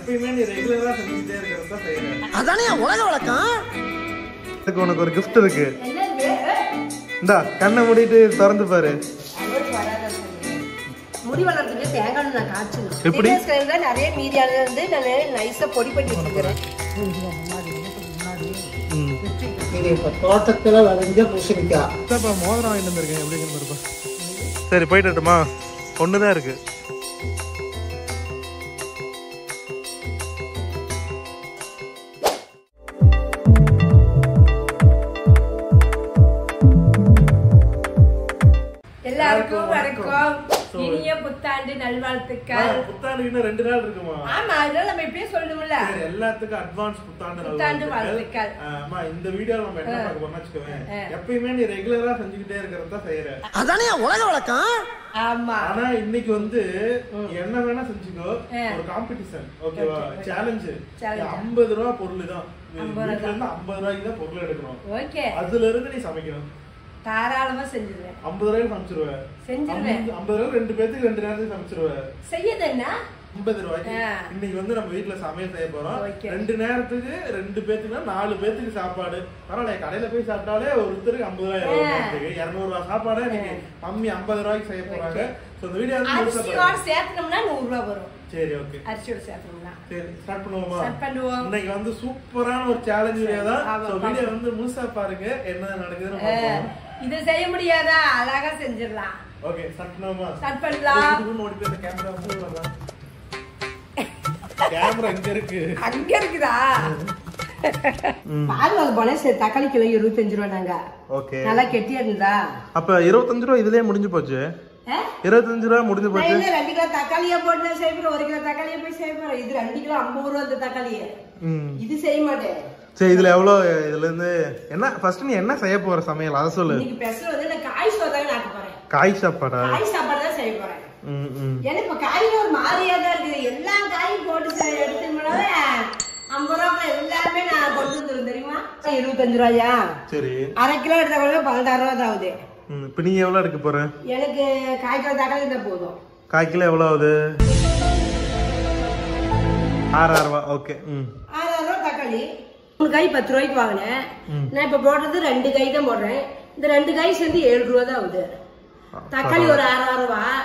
எப்பயுமே நீ ரெகுலரா செஞ்சுட்டே இருக்கறத செய்யற. அதானே உலக வழக்கம். இதுக்கு உனக்கு ஒரு gift இருக்கு. இந்தா கண்ணை மூடிட்டு திறந்து பாரு. முடி வளர்றதுக்கு தேங்காய் நான் காய்ச்சணும். எப்படி? இதுல நிறைய மீதியானது வந்து நான் நைஸா பொடி பண்ணி வச்சிருக்கேன். இது இப்ப தோட்டத்துல வளைஞ்ச பூசணிக்காய். இப்ப மோதிரம் வாங்கிட்டு வந்திருக்கேன். எப்படி இருப்பா? சரி போயிட்டுமா? ஒண்ணுதான் இருக்கு. எல்லாருக்கும் வணக்கம். இனிய புத்தாண்டு நல்வாழ்த்துக்கள். புத்தாண்டு இன்னும் 2 நாள் இருக்குமா? ஆமா, அதனால நம்ம இப்பயே சொல்லணும்ல. சரி, எல்லாத்துக்கும் அட்வான்ஸ் புத்தாண்டு வாழ்த்துக்கள். ஆமா, இந்த வீடியோல நம்ம என்ன பார்க்க போறோம்னு வெச்சுக்கோங்க. எப்பயுமே நீ ரெகுலரா செஞ்சுக்கிட்டே இருக்கறத செய்யற. அதானே உலக வழக்கம். ஆமா. ஆனா இன்னைக்கு வந்து என்ன வேணா செஞ்சுக்கோ. ஒரு காம்படிஷன், ஓகேவா? சேலஞ்ச். 50 ரூபாய் பொருள் தான். வீட்ல இருந்து 50 ரூபாய்க்கு தான் பொருள் எடுக்கணும். ஓகே. அதுல இருந்து நீ சமைக்கணும். தாராளமா செஞ்சிருவேன். 50 ரூபாய்க்கு சமைச்சிருவேன். 50 ரூபாய் 2 பேத்துக்கு 2 நேரத்துக்கு சமைச்சிருவேன். செய்யது என்ன? 50 ரூபாய்க்கு இன்னைக்கு வந்து நம்ம வீட்டுல சமையல் செய்ய போறோம். 2 நேரத்துக்கு 2 பேத்துக்குன்னா 4 பேத்துக்கு சாப்பாடு. பரவாயில்ல, கடையில போய் சாப்பிட்டாலே ஒருத்தருக்கு 50 ரூபாய் 200 ரூபாய் சாப்பாடு இன்னைக்கு மம்மி 50 ரூபாய்க்கு செய்ய போறாங்க. சோ இந்த வீடியோ வந்து அரிசியோட சேர்த்தோம்னா 100 ரூபாய் வரும். சரி, ஓகே. அரிசியோட சேர்த்தோம்னா சரி, ஸ்டார்ட் பண்ணுவோமா? ஸ்டார்ட் பண்ணுவோம். இன்னைக்கு வந்து சூப்பரான ஒரு சேலஞ்ச் வீடியோ தான். சோ வீடியோ வந்து முழுசா பாருங்க, என்ன நடக்குதுன்னு பாப்போம். இது செய்ய முடியாதா? அழகா செஞ்சிரலாம். ஓகே, ஸ்டார்ட் பண்ணுவோமா? ஸ்டார்ட் பண்ணலாம். இதுக்கு ஓடி போய் கேமரா மூவ் பண்ணலாம். கேமரா எங்க இருக்கு? அங்க இருக்குதா? பால் வாங்க போனே. சரி, தக்காளி கிலோ 25 ரூபாய் நாங்க. ஓகே, நல்லா கெட்டியா இருந்தா. அப்ப 25 ரூபாய் இதுலயே முடிஞ்சு போச்சு. 25 ரூபாய் முடிஞ்சு போச்சு. 2 கிலோ தக்காளியா போட்டு செய்யறோம். 1 கிலோ தக்காளியா போய் செய்யறோம். இது 2 கிலோ 50 ரூபாய் அந்த தக்காளியே. இது செய்ய மாட்டேன். சரி, இதுல எவ்வளவு? இதுல இருந்து என்ன ஃபர்ஸ்ட் நீ என்ன செய்ய போற சமையல் அத சொல்லு. இன்னைக்கு ஸ்பெஷல் வந்து நான் காய் சோறு தான் ஆக்க போறேன். காய் சாப்பாடா? காய் சாப்பாடு தான் செய்ய போறேன். ஏன்னா இப்ப காய்ல ஒரு மாதிரியா தான் இருக்குது. எல்லா காயும் போட்டு எடுத்துனாலே 50 ரூபாய் எல்லாமே நான் கொண்டு வந்துரும் தெரியுமா? 25 ரூபாயா? சரி, 1/2 கிலோ எடுத்த கூட 16 ரூபாய் தான் ஆகுது. இப்ப நீ எவ்வளவு எடுக்க போற? எனக்கு காய் கிலோ தக்காளி தான் போதும். காய் கிலோ எவ்வளவு ஆகுது? 6 ரூபாய். ஓகே. 6 ரூபாய் தக்காளி. 3 காய் 10 ரூபாய்க்கு வாங்கினேன். நான் இப்ப போடுறது 2 காய் தான் போடுறேன். இந்த 2 காய் சேர்ந்து 7 ரூபாய் தான் ஆகுது. தக்காளி ஒரு 6 ரூபாய்.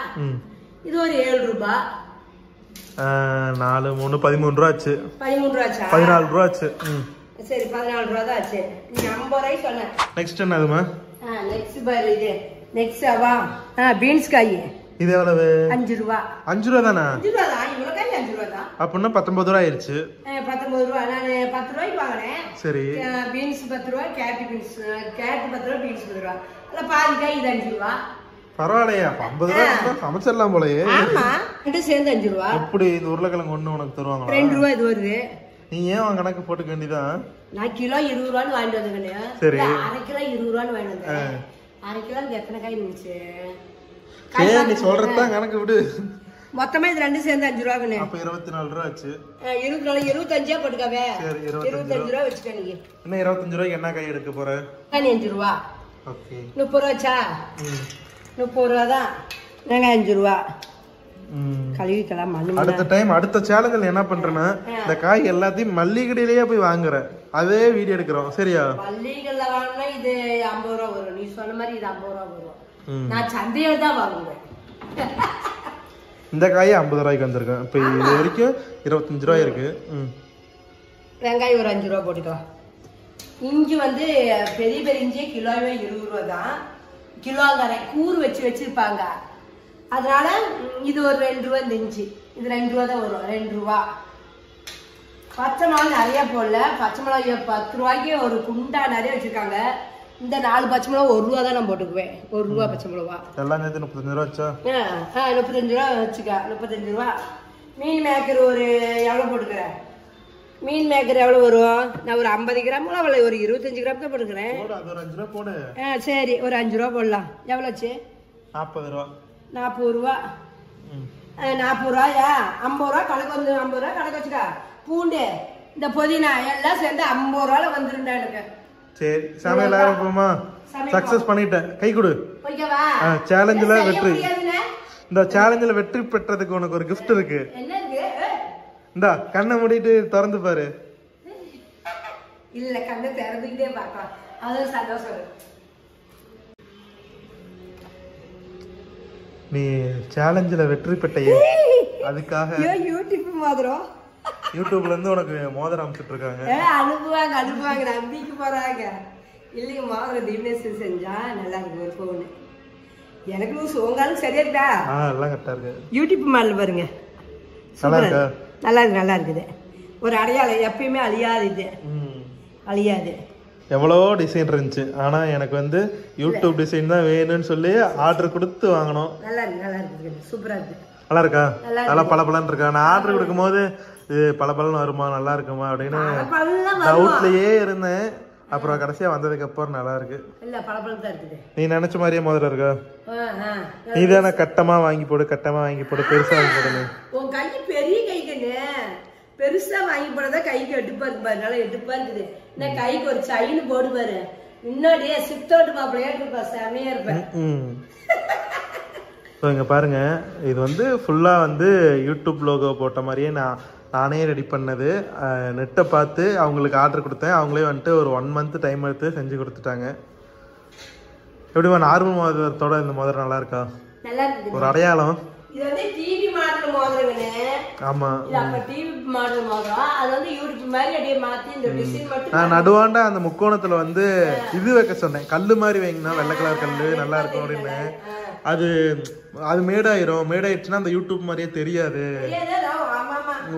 இது ஒரு 7 ரூபாய். 4 3 13 ரூபாய் ஆச்சு. 13 ரூபாய் ஆச்சா? 14 ரூபாய் ஆச்சு. சரி, 14 ரூபாய் தான் ஆச்சு. நீ 50 ரூபாய் சொன்ன. நெக்ஸ்ட் என்னதுமா? நெக்ஸ்ட் பாரு, இது நெக்ஸ்ட் வா. பீன்ஸ் காய். இது எவ்வளவு? 5 ரூபாய். 5 ரூபாய் தானா? 5 ரூபாய் தான். இவ்வளவு காய் 5 ரூபாய் தான். அப்படின்னா 19 ரூபாய் ஆயிருச்சு. 19 ரூபாய். நான் 10 ரூபாய்க்கு வாங்கினேன். சரி, பீன்ஸ் 10 ரூபாய், கேரட் 10 ரூபாய், பீன்ஸ் 10 ரூபாய். இல்ல பாதி காய் இது 5 ரூபாய். பரவாயில்லையா? 50 ரூபாய் சமைச்சிடலாம் போலயே. ஆமா, 2 சேர்ந்து 5 ரூபாய். எப்படி இது உருளைக்கிழங்கு ஒண்ணு உனக்கு தருவாங்களா? 2 ரூபாய் இது வருது. நீ ஏன் உன் கணக்கு போட்டுக்க வேண்டியதான்? நான் கிலோ 20 ரூபான்னு வாங்கிட்டு வந்தேன். சரி, 1/2 கிலோ 20 ரூபான்னு வாங்கிட்டு வந்தேன். 1/2 கிலோக்கு எத்தனை காய் இருந்துச்சு? சரி, நீ சொல்றதுதான் கணக்கு விடு. மொத்தமா இது 2 சேர்ந்து 5 ரூபாய்னு. அப்ப 24 ரூபாய் ஆச்சு. 25 போட்டுக்கவே. சரி, 25 ரூபாய் வச்சுக்க. நீ இன்னும் 25 ரூபாய்க்கு என்ன காய் எடுக்க போற? 5 ரூபாய். ஓகே, 30 ரூபாய் ஆச்சா? 30 ரூபாய் தான். நாங்க 5 ரூபாய் கழுவிக்கலாம். அடுத்த டைம் அடுத்த சேலஞ்சில் என்ன பண்றேன்னா, இந்த காய் எல்லாத்தையும் மல்லிகடையிலேயே போய் வாங்குறேன். அதே வீடியோ எடுக்கிறோம். சரியா? மல்லிகைல வாங்கினா இது 50 ரூபாய் வரும். நீ சொன்ன மாதிரி இது 50 ரூபாய் வரும். நான் சந்தையில தான் வாங்குவேன். இந்த காய் 50 ரூபாய்க்கு வந்திருக்கேன். இப்ப இது வரைக்கும் 25 ரூபாய் இருக்கு. வெங்காயம் ஒரு 5 ரூபாய் போட்டுக்கலாம். இஞ்சி வந்து பெரிய பெரிய இஞ்சி கிலோவே 20 ரூபாய் தான். கிலோங்கரை கூறு வச்சு வச்சிருப்பாங்க. அதனால இது ஒரு 2 ரூபாய். இந்த இஞ்சி இது 2 ரூபாய் தான் வரும். 2 ரூபாய். பச்சை மிளகா நிறைய போடல. பச்சை மிளகா 10 ரூபாய்க்கு ஒரு குண்டா நிறைய வச்சிருக்காங்க. இந்த 4 பச்சை மிளகா 1 ரூபா தான் நான் போட்டுக்குவேன். 1 ரூபா பச்சை மிளகா. எல்லாம் சேர்த்து 35 ரூபா ஆச்சா? 35 ரூபா வச்சுக்க. 35 ரூபா. மீன் மேக்கர் ஒரு எவ்வளவு போட்டுக்கிறேன்? மீன் மேக்கர் எவ்வளவு வரும்? நான் ஒரு 50 கிராம் அவ்வளவு, ஒரு 25 கிராம் தான் போட்டுக்கிறேன். அது ஒரு 5 ரூபா போடு. சரி, ஒரு 5 ரூபா போடலாம். எவ்வளவு ஆச்சு? 40 ரூபா. 40 ரூபா. 40 ரூபாயா? 50 ரூபா கணக்கு வந்து 50 ரூபா கணக்கு வச்சுக்கா. பூண்டு இந்த புதினா எல்லாம் சேர்ந்து 50 ரூபால வந்துருண்டா எனக்கு. சரி, சமையல் ஆரம்பிப்போமா? சக்சஸ் பண்ணிட்டேன். கை கொடு. ஓகேவா? சேலஞ்சில் வெற்றி. இந்த சேலஞ்சில் வெற்றி பெற்றதுக்கு உனக்கு ஒரு gift இருக்கு. என்ன இருக்கு? இந்தா கண்ணை மூடிட்டு திறந்து பாரு. இல்ல கண்ணை திறந்துக்கிட்டே பார்க்கலாம், அது சந்தோஷம். நீ சேலஞ்சில வெற்றி பெற்றையே, அதுக்காக யூடியூப் மோதிரம் யூடியூப்ல இருந்து உனக்கு மோதிரம் அனுப்பிச்சுட்டு இருக்காங்க. அனுப்புவாங்க நம்பிக்கை போறாங்க. இல்லைங்க மோதிரம் தினேஷ் செஞ்சா நல்லா இருக்கு ஒரு போன். எனக்கு சோங்காலும் சரியா இருக்கா? எல்லாம் கரெக்டா இருக்கு. யூடியூப் மாடல் பாருங்க, நல்லா இருக்குது. ஒரு அடையாளம் எப்பயுமே அழியாது, அழியாது. எவ்வளவோ டிசைன் இருந்துச்சு, ஆனா எனக்கு வந்து யூடியூப் டிசைன் தான் வேணும்னு சொல்லி ஆர்டர் கொடுத்து வாங்கணும். நல்லா இருக்கு, சூப்பரா இருக்கு. நல்லா இருக்கா? நல்லா பளபளன்னு இருக்கா? நான் ஆர்டர் கொடுக்கும் போது இது பளபளன்னு வருமா, நல்லா இருக்குமா அப்படின்னு டவுட்லயே இருந்தேன். அப்புறம் கடைசியா வந்ததுக்கு அப்புறம் நல்லா இருக்கு. இல்ல பளபளன்னு தான் இருக்குது. நீ நினைச்ச மாதிரியே மோதிரம் இருக்கா? நீ தானே கட்டமா வாங்கி போடு, பெருசா வாங்கி போடு. உன் கை பெரிய கை கண்ணு, பெருசா வாங்கி போனதான் கைக்கு எடுப்பா இருக்கு பாரு, நல்லா எடுப்பா இருக்குது. இந்த கைக்கு ஒரு செயின் போடு பாரு, முன்னாடியே சிப்தோட்டு மாப்பிள்ளையா இருப்பா, செமையா இருப்பேன். இங்க பாருங்க, இது வந்து ஃபுல்லா வந்து யூடியூப் லோகோ போட்ட மாதிரியே நானே ரெடி பண்ணது. நெட்டை பார்த்து அவங்களுக்கு ஆர்டர் கொடுத்தேன். அவங்களே வந்துட்டு ஒரு 1 month டைம் எடுத்து செஞ்சு கொடுத்துட்டாங்க. எப்படிமா நார்மல் மோதிரத்தோட இந்த மோதிரம் நல்லா இருக்கா? நல்லா இருக்கு. ஒரு அடையாளம். இது வந்து டிவி மாடல் மோதிரம்னே. ஆமா, இது அப்ப டிவி மாடல் மோதிரம். அது வந்து யூடியூப் மாதிரி அப்படியே மாத்தி இந்த டிசைன் மட்டும். நான் நடுவாண்ட அந்த முக்கோணத்துல வந்து இது வைக்க சொன்னேன், கல்லு மாதிரி வைங்கனா, வெள்ளை கலர் கல்லு நல்லா இருக்கும் அப்படின்னு. அது மேடாயிருச்சுன்னா அந்த யூடியூப் மாதிரியே தெரியாது,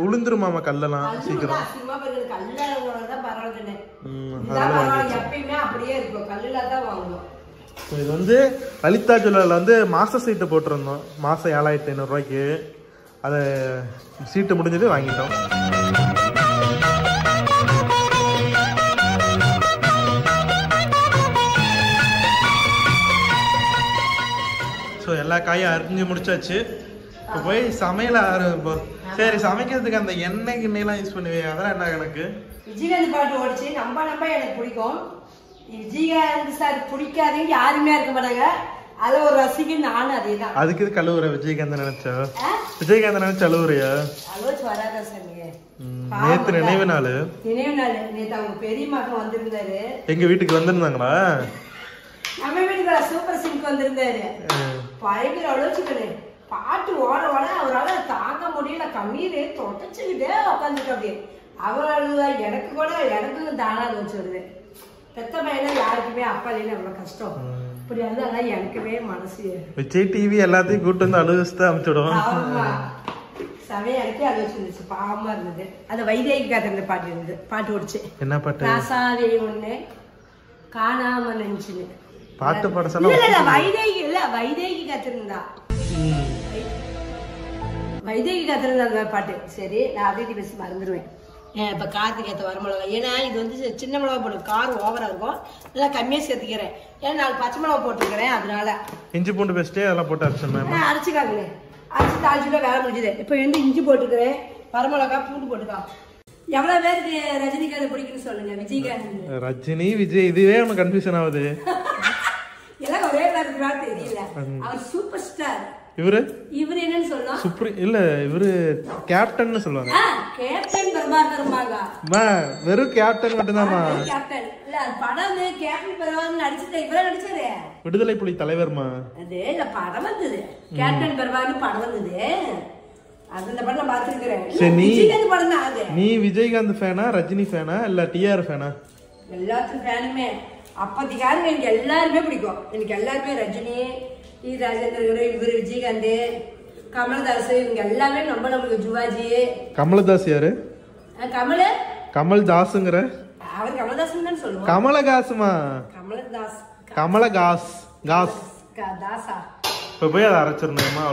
உளுந்துருமாமா கல்லெல்லாம் சீக்கிரம். இது வந்து லலிதா ஜுவல்லர்ல வந்து மாச சீட்டு போட்டிருந்தோம், மாசம் 7500 ரூபாய்க்கு. அதை சீட்டு முடிஞ்சது வாங்கிட்டோம். ஸோ எல்லா காயும் அரிஞ்சு முடிச்சாச்சு. இப்போ போய் சமையல் ஆரம்பிப்போம். சரி, சமைக்கிறதுக்கு அந்த எண்ணெய் கிண்ணெய்லாம் யூஸ் பண்ணுவேன், அதெல்லாம் என்ன கணக்கு? விஜயகாந்த் பாட்டு ஓடிச்சு, நம்ம எனக்கு பிடிக்கும். விஜயகாந்த் சார் பிடிக்காதவங்க யாருமே இருக்க மாட்டாங்க, அது ஒரு ரசிகன். நானும் அதே தான். அதுக்கு இது கழுவுற விஜயகாந்த் நினைச்சா? விஜயகாந்த் நினைச்சு அழுவுறியா? அழுவச்சு வராதா சார்? நேத்து நினைவு நாள் நேத்து அவங்க பெரிய மகன் வந்திருந்தாரு, எங்க வீட்டுக்கு வந்திருந்தாங்களா? நம்ம வீட்டுக்கு சூப்பர் சிங்க் வந்திருந்தாரு. பயங்கர அழுவச்சுக்கணு. பாட்டு ஓட அவரால் தாங்க முடியல, கண்ணீர் தொடச்சுக்கிட்டே உட்காந்துட்டு அப்படியே. அவர் அழுவா, எனக்கு தானா வச்சு வருது. பெத்த பையனா யாருக்குமே அப்பா இல்லைன்னு அவ்வளவு கஷ்டம். இப்படி வந்து அதான் எனக்குமே மனசு. விஜய் டிவி எல்லாத்தையும் கூட்டு வந்து அழுவச்சுதான் அமைச்சுடுவோம். ஆமா, சமயம் எனக்கே அழுவச்சு இருந்துச்சு, பாவமா இருந்தது. அது வைதேகி கதை பாட்டு இருந்தது, பாட்டு ஓடிச்சு. என்ன பாட்டு? ராசாவே ஒண்ணு காணாம நினைச்சுன்னு பாட்டு பாட சொன்னா. வைதேகி கத்திருந்தா, வைதேகி கத்திருந்தா பாட்டு. சரி, நான் அப்படியே பேசி மறந்துடுவேன். இப்ப காரத்துக்கு ஏற்ற வரமிளகா, ஏன்னா இது வந்து சின்ன மிளகா போடும், காரம் ஓவரா இருக்கும், நல்லா கம்மியா சேர்த்துக்கிறேன். ஏன்னா 4 பச்சை மிளகா போட்டுருக்கிறேன், அதனால. இஞ்சி பூண்டு பேஸ்ட் அதெல்லாம் போட்டு அரைச்சுக்காங்களே, அரைச்சு தாளிச்சுல வேலை முடிஞ்சுது. இப்ப வந்து இஞ்சி போட்டுக்கிறேன், வரமிளகா, பூண்டு போட்டுக்கா. எவ்வளவு பேருக்கு ரஜினிகாந்த் பிடிக்குன்னு சொல்லுங்க. விஜயகாந்த், ரஜினி, விஜய், இதுவே உனக்கு கன்ஃபியூஷன் ஆகுது. எல்லாம் ஒரே பேருக்கு தெரியல. அவர் சூப்பர் ஸ்டார். இவரு என்னன்னு சொல்லலாம்? சுப்ரீம் இல்ல, இவரு கேப்டன் சொல்லுவாங்க. கேப்டன் பிரபாகர்மாங்க. வெறும் கேப்டன் மட்டும்தான்மா. கேப்டன் இல்ல, படம் கேப்டன் பிரபாகர் நடிச்சது. இவரே நடிச்சாரு, விடுதலை புலி தலைவர்மா. அது இல்ல, படம் வந்தது, கேப்டன் பிரபாகர் படம் வந்தது. அந்த படம் பாத்துக்கிறேன். விஜயகாந்த் படம் தான் அது. நீ விஜயகாந்த் ஃபேனா, ரஜினி ஃபேனா, இல்ல டிஆர் ஃபேனா? எல்லாத்துக்கும் ஃபேனுமே. அப்பத்திக்காரங்க எனக்கு எல்லாருமே பிடிக்கும். எனக்கு எல்லாருமே ரஜினி, ராஜேந்திர, இவரு விஜயகாந்த், கமல்தாஸ், இவங்க எல்லாமே நம்மளுக்கு ஜுவாஜி. கமல்தாஸ் யாரு? கமல்தாஸ்ங்கிற அவர் கமல்தாஸ் தான் சொல்லுவோம். கமலஹாசமா? கமலஹாஸ் தாசா. இப்ப போய் அதை அரைச்சிடணுமா?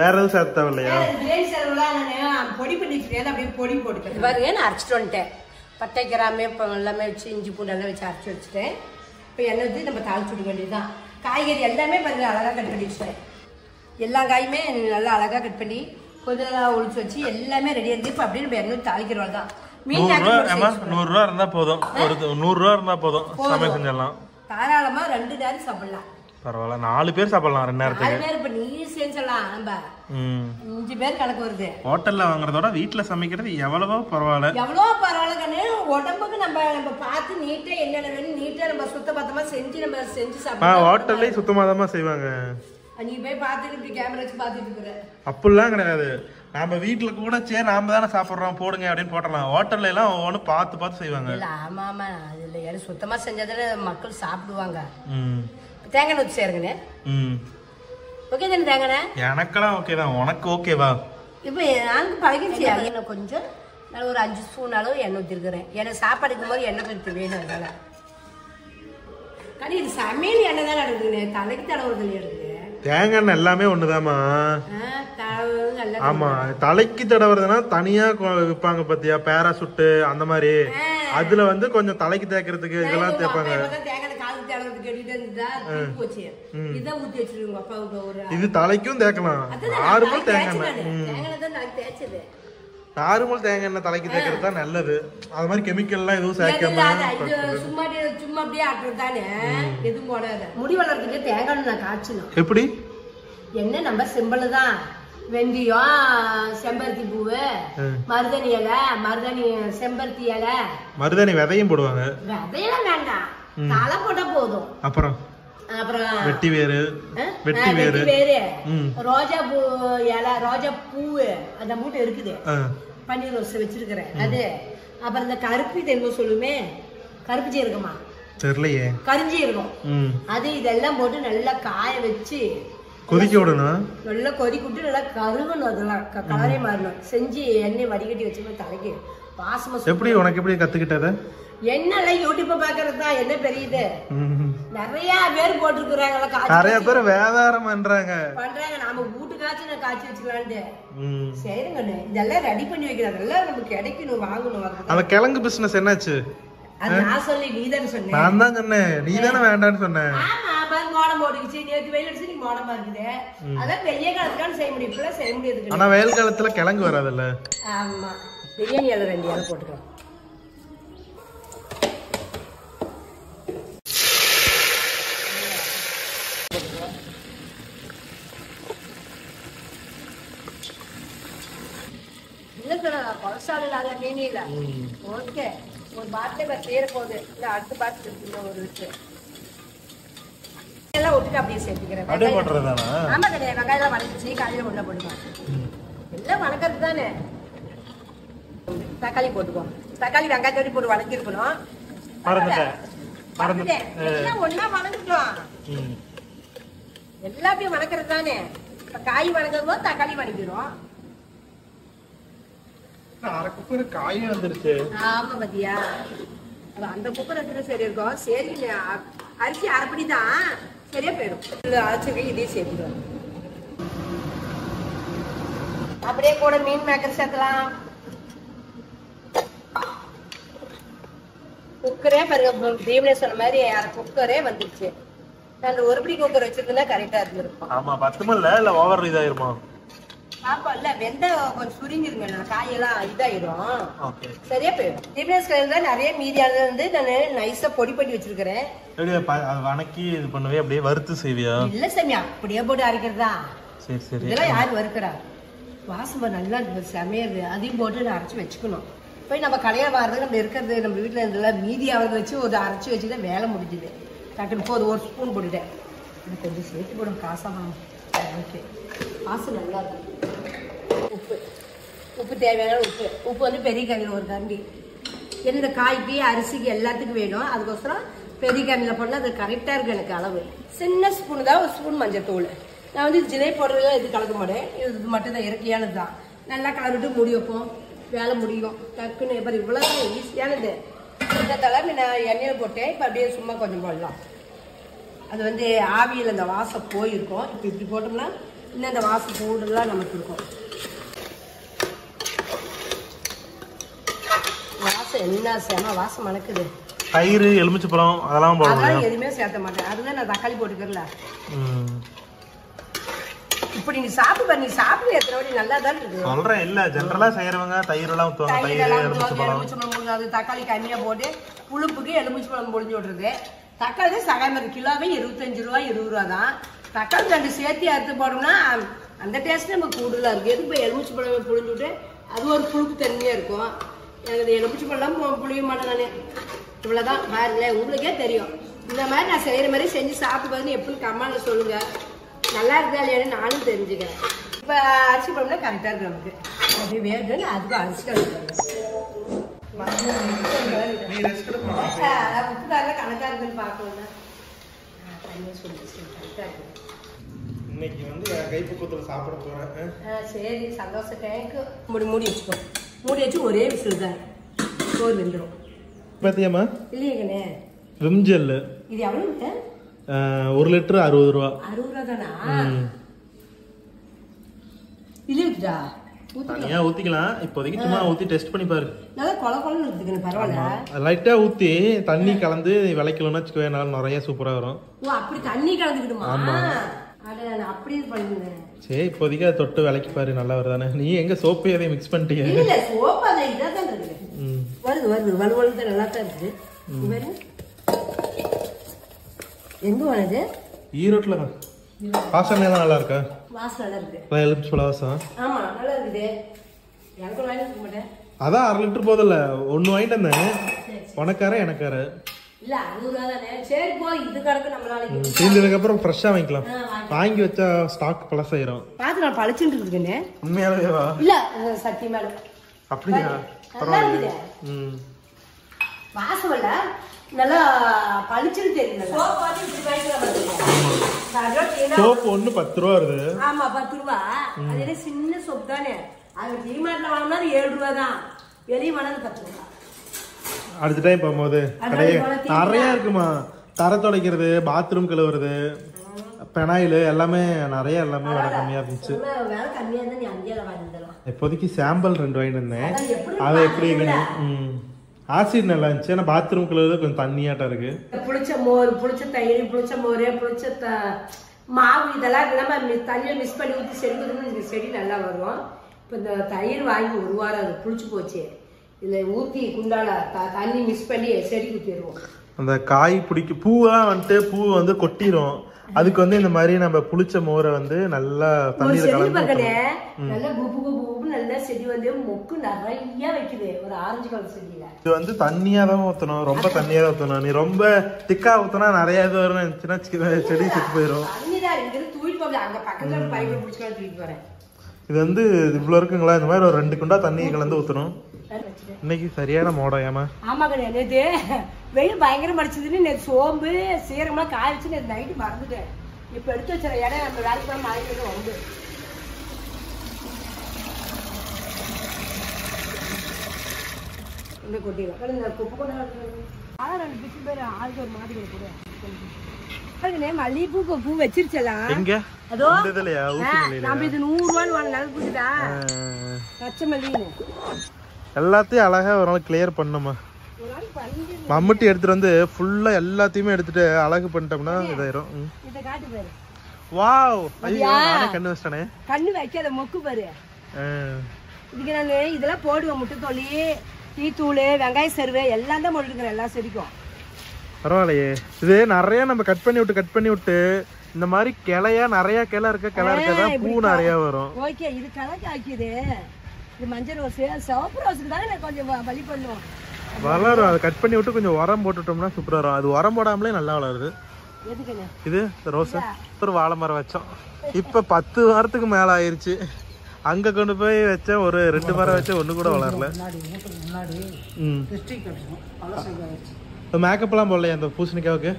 வேற எதுவும் சேர்த்த இல்லையா? பொடி பண்ணி அப்படியே பொடி போட்டு பாருங்க. நான் அரைச்சிட்டு வந்துட்டேன். பட்டை கிராமே இப்போ எல்லாமே வச்சு, இஞ்சி பூண்டு எல்லாம் வச்சு அரைச்சி வச்சுட்டேன். இப்போ எண்ணெய் ஊற்றி நம்ம தாளிச்சு விட வேண்டியதுதான். காய்கறி எல்லாமே பாருங்க அழகாக கட் பண்ணி வச்சுட்டேன். எல்லா காயுமே நல்லா அழகாக கட் பண்ணி கொஞ்சம் நல்லா ஒழிச்சு வச்சு எல்லாமே ரெடி ஆகிடுது. இப்போ அப்படியே நம்ம எண்ணெய் தாளிக்கிறோம் தான். மீன் 100 ரூபா இருந்தா போதும், ஒரு 100 ரூபா இருந்தா போதும், சமையல் செஞ்சிடலாம். தாராளமா 2 நேரம் சாப்பிடலாம். பரவாயில்ல 4 பேர் சாப்பிடலாம் 2 நேரத்துக்கு. 4 பேர் இப்ப நீ செஞ்சலாம் நம்ம 5 பேர் கணக்கு வருது. ஹோட்டல்ல வாங்குறதோட வீட்ல சமைக்கிறது எவ்வளவோ பரவாயில்ல. எவ்வளவோ பரவாயில்ல கண்ணு. உடம்புக்கு நம்ம பார்த்து நீட்டா என்னென்ன வேணும் நீட்டா நம்ம சுத்தபத்தமா செஞ்சு சாப்பிடலாம். ஹோட்டல்லே சுத்தமாதமா செய்வாங்க. நீ போய் பார்த்துட்டு இப்படி கேமரா வச்சு பார்த்துட்டு இருக்கிற அப்படிலாம் கிடையாது. நம்ம வீட்டுல கூட சரி நாம தானே சாப்பிடுறோம் போடுங்க அப்படின்னு போட்டலாம். ஹோட்டல்ல எல்லாம் ஒவ்வொன்னு பார்த்து செய்வாங்க. இல்ல ஆமா ஆமா அதுல யாரும் சுத்தமா செஞ்சாதானே மக்கள் சாப்பிடுவாங்க. தேங்காய் ஊற்றி சேருங்கண்ணே. ஓகே தானே தேங்காய்? எனக்கெல்லாம் ஓகே தான். உனக்கு ஓகேவா? இப்போ எனக்கு பழகிடுச்சு. இன்னும் கொஞ்சம் நான் ஒரு 5 ஸ்பூன் அளவு எண்ணெய் ஊற்றிருக்கிறேன். எனக்கு சாப்பாடுக்கும் போது எண்ணெய் கொஞ்சம் வேணும். அதனால கனி இது சமையல் எண்ணெய் தானே எடுக்குதுண்ணே. தலைக்கு தடவுறது எடுக்குது. தேங்காய் எண்ணெய் எல்லாமே ஒண்ணுதாமா. ஆமா தலைக்கு தடவுறதுனா தனியா விற்பாங்க பாத்தியா பேராசூட்டு அந்த மாதிரி. அதுல வந்து கொஞ்சம் தலைக்கு தேய்க்கிறதுக்கு இதெல்லாம் தேய்ப்பாங்க. இது தலைக்கும் தேய்க்கலாம். நார்மல் தேங்காய் எண்ணெய் நார்மல் தேங்காய் எண்ணெய் தலைக்கு தேய்க்கிறது தான் நல்லது. அது மாதிரி கெமிக்கல் எல்லாம் எதுவும் சேர்க்காம சும்மா அப்படியே ஆட்டுறதானே எதுவும் போடாத. முடி வளர்றதுக்கு தேங்காய் எண்ணெய் காய்ச்சணும். எப்படி என்ன நம்ம சிம்பிள் தான். வெந்தயம் செம்பருத்தி பூவு மருதாணி இலை மருதாணி செம்பருத்தி இலை மருதாணி விதையும் போடுவாங்க. விதையெல்லாம் வேண்டாம் தலை போட்டா போதும். அப்புறம் வெட்டி வேறு ரோஜா பூ இலை ரோஜா பூவு அந்த மூட்டை இருக்குது. பன்னீர் ரோஸ் வச்சிருக்கிறேன் அது. அப்புறம் இந்த கருப்பு தெரியுமா சொல்லுமே கருப்பு ஜீரகமா தெரியலையே கரிஞ்சீரகம் அது இதெல்லாம் போட்டு நல்லா காய வச்சு கொதிக்க விடணும். நல்லா கொதிக்க விட்டு நல்லா கருகணும். அதெல்லாம் கலரே மாறணும். செஞ்சு எண்ணெய் வடிகட்டி வச்சு தலைக்கு வாசமா. எப்படி உனக்கு எப்படி கத்துக்கிட்டது? என்னெல்லாம் யூடியூப் பாக்குறது தான். என்ன பெரியது நிறைய பேர் போட்டுருக்குறாங்க. நிறைய பேர் வியாபாரம் பண்றாங்க. நாம வீட்டுக்காச்சும் காய்ச்சி வச்சுக்கலான்ட்டு சரிங்க. இதெல்லாம் ரெடி பண்ணி வைக்கிறாங்க. எல்லாம் நமக்கு கிடைக்கணும் வாங்கணும். அந்த கிழங்கு பிசினஸ் என்னாச்சு? நான் சொல்லி நீதானே சொன்ன. நான் தான் சொன்னேன். நீதானே வேண்டான்னு சொன்னேன். மோடம் போட்டுச்சு நேற்று வெயில் அடிச்சு நீ மோடமா இருக்குது. அதான் வெய்ய காலத்துக்கான செய்ய முடியும். இப்பெல்லாம் செய்ய முடியாது. ஆனா வெயில் காலத்துல கிழங்கு வராதுல்ல. ஆமா பிரியாணி எல்லாம் 2 இலை போட்டுக்கலாம். கொலஸ்ட்ரால் இல்லாத மீன் இல்ல. ஓகே ஒரு பாட்டில சேர போகுது. இல்ல அடுத்த பாட்டில் இருக்கு ஒரு லிட்டர் எல்லாம் ஒட்டுக்கு அப்படியே சேர்த்துக்கிறேன். ஆமா கிடையாது. வெங்காயம் வணக்கிச்சு காலையில உள்ள போட்டுக்கலாம். எல்லாம் வணக்கிறது தானே. தக்காளி போட்டுக்குவோம். தக்காளி வெங்காயத்தோட போட்டு வணக்கி இருக்கணும். எல்லாம் ஒன்னா வணங்கிட்டோம். எல்லாத்தையும் வணக்கிறது தானே. காய் வணங்கும் போது தக்காளி வணக்கிடும். அரை குக்கர் காயும் வந்துருச்சு. ஆமா பாத்தியா அந்த குக்கர் எடுத்துட்டு சரி இருக்கும். சரி அரிசி அரைப்படிதான் சரியா போயிடும். அரைச்சி இதே சேர்த்துக்கலாம். அப்படியே கூட மீன் மேக்கர் சேர்க்கலாம். குக்கரே பாருங்க தீவனே சொன்ன மாதிரி அரை குக்கரே வந்துருச்சு. நான் ஒரு படி குக்கர் வச்சிருந்தா கரெக்டா இருந்திருக்கும். ஆமா 10 இல்ல ஓவர் இதாயிருமா? சாப்பாடுல வெந்தயம் கொஞ்சம் சுருங்கிருங்க. காயெல்லாம் இதாயிரும். சரியா போயிடும். தீவனஸ் நிறைய மீதியானது வந்து நான் நைஸா பொடி பண்ணி வச்சிருக்கிறேன். வணக்கி இது பண்ணவே அப்படியே வறுத்து செய்வியா? இல்ல சாமி அப்படியே போட்டு அரைக்கிறதா. சரி சரி. இதெல்லாம் யாரு வறுக்கிறா? வாசம் நல்லா சமையல் அதையும் போட்டு நான் அரைச்சு வச்சுக்கணும். போய் நம்ம கடையா வாடுறது நம்ம இருக்கிறது நம்ம வீட்டுல இருந்தெல்லாம் மீதியாவது வச்சு ஒரு அரைச்சி வச்சுதான் வேலை முடிஞ்சுது. டக்குன்னு போது 1 ஸ்பூன் போட்டுட்டேன். கொஞ்சம் சேர்த்து போடும் காசாக. ஓகே வாசம் நல்லா இருக்கும். உப்பு தேவையான உப்பு வந்து பெரிய காயில் 1 கரண்டி. எந்த காய்க்கு அரிசிக்கு எல்லாத்துக்கும் வேணும். அதுக்கோசரம் பெரிய காயில் போடலாம். அது கரெக்டா இருக்கு எனக்கு அளவு. சின்ன ஸ்பூன் தான் 1 ஸ்பூன் மஞ்சள் தூள். நான் வந்து ஜிலை போடுறதுலாம் இது கலக்க மாட்டேன். இது மட்டும் தான் இயற்கையானது தான். நல்லா கலந்துட்டு மூடி வைப்போம். வேலை முடியும் டக்குன்னு. இப்போ இவ்வளவு ஈஸியானது. இந்த தலை நான் எண்ணெயில் போட்டேன். இப்போ அப்படியே சும்மா கொஞ்சம் போடலாம். அது வந்து ஆவியில் அந்த வாசம் போயிருக்கும். இப்போ இப்படி போட்டோம்னா இன்னும் அந்த வாசம் போடுறதுலாம் நமக்கு இருக்கும். வாசம் என்ன சேமா வாசம் மணக்குது. தயிர் எலுமிச்சப்பழம் அதெல்லாம் எதுவுமே சேர்த்த மாட்டேன். அதுதான் நான் தக்காளி போட்டுக்கிறல. இப்ப நீங்க சாப்பிடு. நீ சாப்பிடு எத்தனை வாட்டி நல்லா தான் இருக்கு சொல்றேன். இல்ல ஜெனரலா செய்யறவங்க தயிர் எல்லாம் ஊத்துவாங்க. தயிர் எலுமிச்சப்பழம் அது தக்காளி கம்மியா போட்டு புளிப்புக்கு எலுமிச்சப்பழம் பொழிஞ்சு விடுறது. தக்காளி சகாயம் கிலோவே 25 ரூபா 20 ரூபா தான். தக்காளி 2 சேர்த்து அறுத்து போடணும்னா அந்த டேஸ்ட் நம்ம கூடுதலா இருக்கு. எதுக்கு போய் எலுமிச்சு பழமே புழிஞ்சுட்டு அது ஒரு புழுப்பு தண்ணியா இருக்கும். எனக்கு எலுமிச்சு பழம் புளிய மாட்டேன் நான். இவ்வளவுதான் பாருங்களேன், உங்களுக்கே தெரியும். இந்த மாதிரி நான் செய்யற மாதிரி செஞ்சு சாப்பிட்டு பார்த்து எப்படின்னு கமெண்ட்ல சொல்லுங்க. நல்லா இருக்கா இல்லையான்னு நானும் தெரிஞ்சுக்கிறேன். இப்ப அரிசி பழம்னா கரெக்டா இருக்கு நமக்கு. அப்படி வேணும்னு அதுக்கு அரிசி உப்புக்காக கணக்கா இருக்குன்னு பார்க்கணும். இன்னைக்கு வந்து கைப்பக்குவத்துல சாப்பிட போறேன். சரி சந்தோஷம். டேங்க்கு மூடி வச்சுக்கோ. மூடி வச்சு ஒரே விசில் தான் சோறு வெந்துடும். பாத்தியாமா? இல்லையேங்கண்ணே விம் ஜெல் இது எவ்வளவு? 1 லிட்டர் 60 ரூபா. 60 ரூபா தானா? இது ஊத்துடா. ஏன் ஊத்திக்கலாம், இப்போதைக்கு சும்மா ஊத்தி டெஸ்ட் பண்ணி பாரு. நல்லா கொல கொலன்னு ஊத்திக்கணும். பரவாயில்ல, லைட்டா ஊத்தி தண்ணி கலந்து விளைக்கலன்னா வச்சுக்கவே நல்லா நிறைய சூப்பரா வரும். ஓ அப்படி தண்ணி கலந்துக்கிடுமா? அட நான் அப்படியே பண்ணுவேன். சரி இப்போதைக்கு அதை தொட்டு விலைக்கு பாரு, நல்லா வருதானே. நீ எங்க சோப்பு எதையும் மிக்ஸ் பண்ணிட்டீங்க? இல்ல சோப்பு அதை இதான் இருக்குது. வருது வலுவலுதான் நல்லா தான் இருக்குது. வேறு எங்க வருது? ஈரோட்ல வாசனை எல்லாம் நல்லா இருக்கா? வாசனை நல்லா இருக்கு. எலுமிச்சை பழ வாசம். ஆமா நல்லா இருக்குது. எனக்கு வாங்கி இருக்க மாட்டேன். அதான் 1/2 லிட்டர் போதில்ல, 1 வாங்கிட்டு வந்தேன். உனக்கார எனக்கார இல்ல 60 ரூபா தானே. சரி போ, இது கணக்கு நம்ம நாளைக்கு தீர்ந்ததுக்கு அப்புறம் ஃப்ரெஷ்ஷா வாங்கிக்கலாம். வாங்கி வச்சா ஸ்டாக் பழசாயிரும். பாத்து நான் பழிச்சுட்டு இருக்குன்னு. உண்மையாவேவா? இல்ல சத்தியமா மேடம். அப்படியா? பரவாயில்லை. வாசம் இல்ல நல்லா பழிச்சுட்டு தெரியும். சோப்பு பாத்து இப்படி வாங்கிக்கலாம். சோப்பு ஒண்ணு 10 ரூபா வருது. ஆமா 10 ரூபா. அது சின்ன சோப்பு தானே. அது டிமார்ட்ல வாங்கினா 7 ரூபா தான். வெளியே வாங்கினா 10 ரூபா. அடுத்த டைம் போகும்போது நிறைய இருக்குமா, தரை துடைக்கிறது, பாத்ரூம் கழுவுறது, பெனாயில் எல்லாமே நிறைய, எல்லாமே விலை கம்மியா இருந்துச்சு. இப்போதைக்கு சாம்பிள் 2 வாங்கிட்டு இருந்தேன். அது எப்படி ஆசிட் நல்லா இருந்துச்சு. ஏன்னா பாத்ரூம் கழுவுறது கொஞ்சம் தண்ணியாட்டம் இருக்கு. புளிச்ச மோர், புளிச்ச தயிர், புளிச்ச மோர், புளிச்ச மாவு இதெல்லாம் நம்ம தண்ணியை மிஸ் பண்ணி ஊற்றி செடி செடி நல்லா வரும். இப்போ இந்த தயிர் வாங்கி 1 வாரம் அது புளிச்சு போச்சு. இதுல ஊத்தி குண்டால தண்ணி மிக்ஸ் பண்ணி செடி ஊத்திடுவோம். அந்த காய் பிடிக்க பூவெல்லாம் வந்துட்டு பூ வந்து கொட்டிரும். அதுக்கு வந்து இந்த மாதிரி நம்ம புளிச்ச மோரை வந்து நல்லா தண்ணியில கலந்து நல்லா குப்பு குப்பு நல்லா செடி வந்து மொக்கு நிறைய வைக்குது. ஒரு ஆரஞ்சு கலர் செடியில இது வந்து தண்ணியா தான் ஊத்தணும், ரொம்ப தண்ணியா தான் ஊத்தணும். நீ ரொம்ப திக்கா ஊத்தினா நிறைய இது வரும், செடி செத்து போயிடும். தண்ணிதான் இங்க தூக்கிட்டு போக அங்க பக்கத்துல பைப்ல பிடிச்சிக்கலாம் தூக்கிட்டு வரேன். இது வந்து இவ்வளவு இருக்குங்களா? இந்த மாதிரி ஒரு 2 குண்டா தண்ணி கலந்து ஊத்தணும். இன்னைக்கு சரியான மோடம். ஏமா? ஆமா கண்ணே, நேத்து வெயில் பயங்கரம் அடிச்சதுன்னு நேற்று சோம்பு சீரகம்லாம் காய வச்சு நேற்று நைட்டு மறந்துட்டேன். இப்ப எடுத்து வச்சுற இடம் நம்ம வேலைக்கு போன மழைக்கு வந்து இந்த கொட்டிடும். இந்த குப்பை கொண்டு 2 பிச்சு பேர் ஆளுக்கு ஒரு மாதிரி கூட மல்லிகைப்பூ பூ வச்சிருச்சலாம். அதோ நம்ம இது 100 ரூபான்னு வாங்க புரியுதா? பச்சை மல்லின்னு எல்லாத்தையும் அழகா ஒரு நாள் கிளியர் பண்ணுமா. மம்முட்டி எடுத்துட்டு வந்து ஃபுல்லா எல்லாத்தையுமே எடுத்துட்டு அழகு பண்ணிட்டோம்னா இதாயிரும். வாவ், ஐயோ நானே கண்ணு வச்சிட்டேனே. கண்ணு வைக்காத மொக்கு பாரு. இதுக்கு நான் இதெல்லாம் போடுவேன். முட்டை தோலி, டீ தூள், வெங்காய சருவை எல்லாம் தான் போட்டுக்கிறேன் எல்லா செடிக்கும். பரவாயில்லையே, இது நிறைய நம்ம கட் பண்ணி விட்டு இந்த மாதிரி கிளையா நிறைய கிளை இருக்கதான் பூ நிறைய வரும். ஓகே, இது கணக்கு ஆக்கிது. இது மஞ்சள் ரோஸ், சிவப்பு ரோஸுக்கு தானே நான் கொஞ்சம் வழி பண்ணுவோம். வளரும். அதை கட் பண்ணி விட்டு கொஞ்சம் உரம் போட்டுட்டோம்னா சூப்பரா வரும். அது உரம் போடாமலே நல்லா வளருது. இது ரோஸ் ஒரு வாழை மரம் வச்சோம். இப்ப 10 வாரத்துக்கு மேல ஆயிருச்சு. அங்க கொண்டு போய் வச்ச ஒரு 2 மரம் வச்ச ஒண்ணு கூட வளரல. மேக்கப் எல்லாம் போடலையா அந்த பூசணிக்காவுக்கு?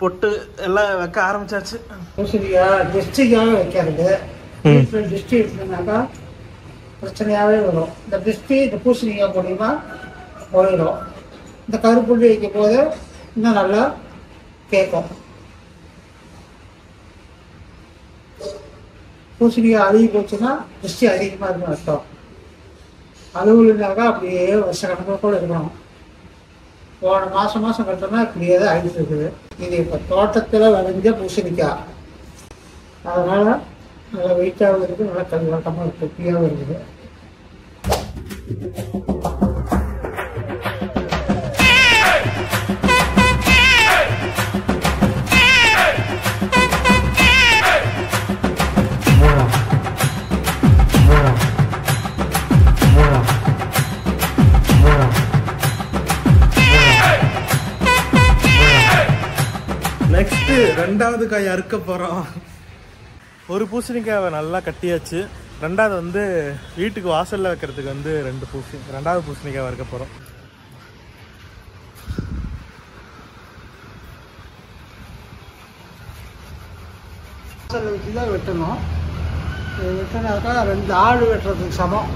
பொட்டு எல்லாம் வைக்க ஆரம்பிச்சாச்சு. பூசணிக்காய் டிஸ்ட்ரிக்டாக வைக்கிறது. டிஸ்ட்ரிக் எடுத்தோம்னாக்கா பிரச்சனையாகவே வரும். இந்த டிஸ்ட்ரிக் இந்த பூசணிக்காய் மூலியமா போயிடும். இந்த கருப்புள்ளி வைக்கும் போது இன்னும் நல்லா கேட்கும். பூசணிக்காய் அழுகி போச்சுன்னா டிஸ்ட்ரி அதிகமாக இருக்குன்னு அர்த்தம். அழுகுனாக்கா அப்படியே வருஷ கணக்கில் கூட இருக்கணும். போன மாதம் கட்டோம்னா இப்படியே தான் ஆகிட்டு இருக்குது. இது இப்போ தோட்டத்தில் விளைஞ்ச பூசணிக்காய். அதனால் நல்லா வெயிட்டாகவும் இருக்குது, நல்லா கல்வட்டமாக தொப்பியாகவும் இருக்குது. ரெண்டாவது காய் அறுக்க போகிறோம். ஒரு பூசணிக்காவை நல்லா கட்டியாச்சு. ரெண்டாவது வந்து வீட்டுக்கு வாசலில் வைக்கிறதுக்கு வந்து ரெண்டாவது பூசணிக்காய் அறுக்க போகிறோம். வாசலில் வச்சு தான் வெட்டணும். வெட்டினாக்கா 2 ஆடு வெட்டுறதுக்கு சமம்.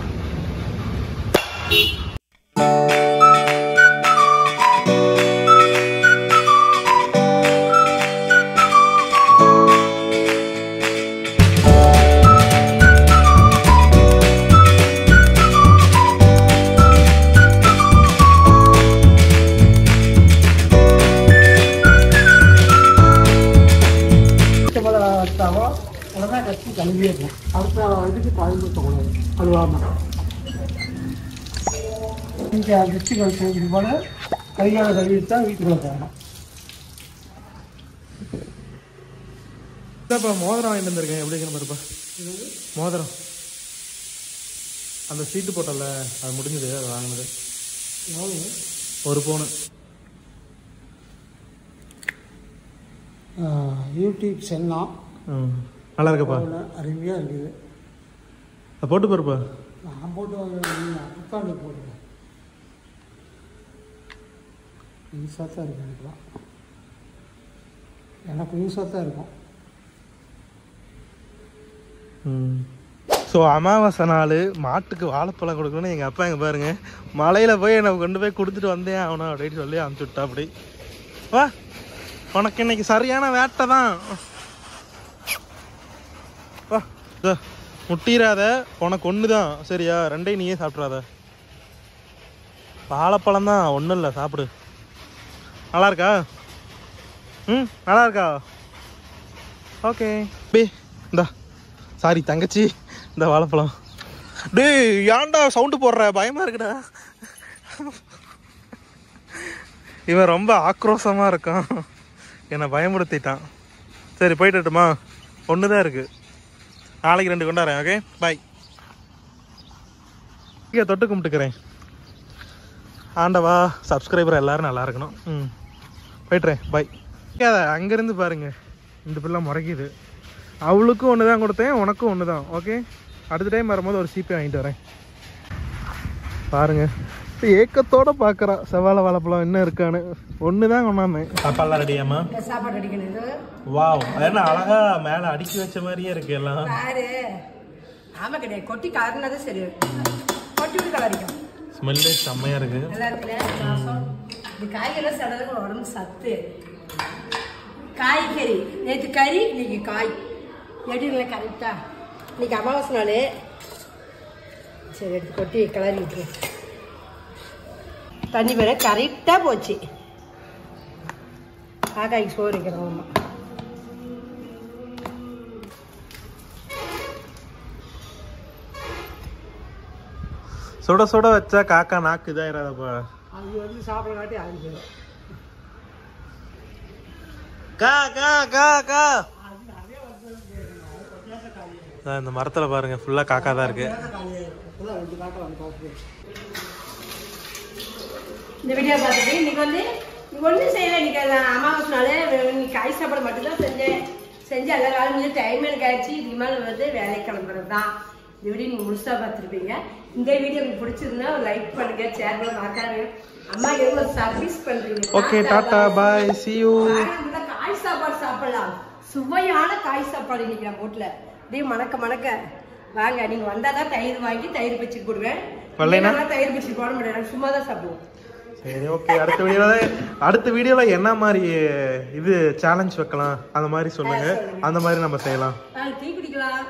உடனே கட்டி கழுவியே இருக்கும். அடுத்த இதுக்கு பயன்படுத்தக்கூடாது அழுவாமல். இங்கே கட்சி கழிச்சு போல கையால் கழுவிட்டு தான் வீட்டுக்குள்ள போகணும். இல்லைப்பா மோதிரம் வாங்கிட்டு வந்திருக்கேன். எப்படி இருக்கணும் பாருப்பா மோதிரம். அந்த சீட்டு போட்டல அது முடிஞ்சது. அது வாங்கினது ஒரு பவுன். யூடியூப் செல்லாம் நல்லா இருக்கப்பா. அருமையாக இருக்குது. அதை போட்டு பாருப்பா. நான் போட்டு புத்தாண்டு போட்டுருக்கேன். யூஸாக தான் இருக்கும். எனக்குலாம் எனக்கு யூஸாக தான் இருக்கும். ஸோ அமாவாசை நாள் மாட்டுக்கு வாழைப்பழம் கொடுக்கணும்னு எங்கள் அப்பா எங்கள் பாருங்க மலையில் போய் என்னை கொண்டு போய் கொடுத்துட்டு வந்தேன் ஆகணும் அப்படின்னு சொல்லி அனுப்பிச்சு விட்டா. அப்படி வா, உனக்கு இன்னைக்கு சரியான வேட்டை தான். வா முட்டிராத, உனக்கு ஒன்று தான் சரியா, ரெண்டையும் நீயே சாப்பிட்றாத. வாழைப்பழம் தான், ஒன்றும் இல்லை, சாப்பிடு. நல்லா இருக்கா? நல்லா இருக்கா? ஓகே பே இந்தா. சாரி தங்கச்சி, இந்த வாழைப்பழம். டே ஏன்டா சவுண்டு போடுற? பயமாக இருக்குடா. இவன் ரொம்ப ஆக்ரோஷமாக இருக்கான், என்னை பயமுறுத்திட்டான். சரி போயிட்டுமா, ஒன்று தான் இருக்குது, நாளைக்கு 2 கொண்டாடுறேன். Okay bye. இங்கே தொட்டு கும்பிட்டுக்கிறேன். ஆண்டவா சப்ஸ்கிரைபர் எல்லோரும் நல்லா இருக்கணும். போய்ட்டுறேன் பாய். அதை அங்கேருந்து பாருங்க, இந்த பிள்ளை முறைக்குது. அவளுக்கும் ஒன்று தான் கொடுத்தேன், உனக்கும் ஒன்று தான். ஓகே அடுத்த டைம் வரும்போது ஒரு சீப்பே வாங்கிட்டு வரேன். பாருங்க ஏக்கத்தோட பார்க்குறான் செவ்வாழை வாழைப்பழம் என்ன இருக்கான்னு. ஒன்று தான் கொண்டாந்தேன். சாப்பாடுலாம் ரெடியாம்மா? சாப்பாடு அடிக்கணும். வாவ், என்ன அழகா மேலே அடுக்கி வச்ச மாதிரியே இருக்கு எல்லாம். ஆமா கிடையாது, கொட்டி கலர்னது சரி, கொட்டி விட்டு கலரிக்கும். ஸ்மெல்லே செம்மையா இருக்கு. நல்லா இருக்குல்ல. இந்த காய்கறிலாம் சாப்பிட்றதுக்கு உடம்பு சத்து. காய்கறி நேற்று கறி, இன்னைக்கு காய். எடுக்கல கரெக்டா. இன்னைக்கு அமாவாசை நாள். சரி எடுத்து கொட்டி கிளறி விட்டுரு. தண்ணி பேர கரெக்டாக போச்சு. காக்காய்க்கு சோறு வைக்கிறோம். சுட சுட வச்சா காக்கா நாக்கு இதாயிராதப்பா. அது வந்து சாப்பிட காட்டி அது கா கா கா கா. இந்த மரத்துல பாருங்க ஃபுல்லா காக்கா தான் இருக்கு. இந்த வீடியோ பார்த்துட்டு இன்னைக்கு வந்து ஒன்றும் செய்யலை. இன்னைக்கு அமாவாசை நாள் இன்னைக்கு காய் சாப்பாடு மட்டும்தான் செஞ்சு எல்லா வேலையும் முடிஞ்சு டைம் எனக்கு ஆயிடுச்சு. இதுக்கு மேலே வந்து வேலைக்கு கிளம்புறது தான். இந்த வீடியோ நீங்கள் முழுசாக பார்த்துருப்பீங்க. இந்த வீடியோ உங்களுக்கு பிடிச்சிருந்தா லைக் பண்ணுங்க, ஷேர் பண்ண மறக்காதீங்க. அம்மா எவ்வளோ சர்வீஸ் பண்ணுறீங்க. Okay Tata bye, see you. காய் சாப்பாடு சாப்பிடலாம், சுவையான காய் சாப்பாடு இன்னைக்கு நம்ம வீட்டில். அப்படியே மணக்க மணக்க வாங்க. நீங்கள் வந்தால் தான் தயிர் வாங்கி தயிர் பச்சி போடுவேன். தயிர் பச்சி போட முடியாது, சும்மா தான் சாப்பிடுவோம். சரி ஓகே. அடுத்த வீடியோல என்ன மாதிரி இது சேலஞ்ச் வைக்கலாம் அந்த மாதிரி சொல்லுங்க. அந்த மாதிரி நம்ம செய்யலாம். டீ குடிக்கலாம்.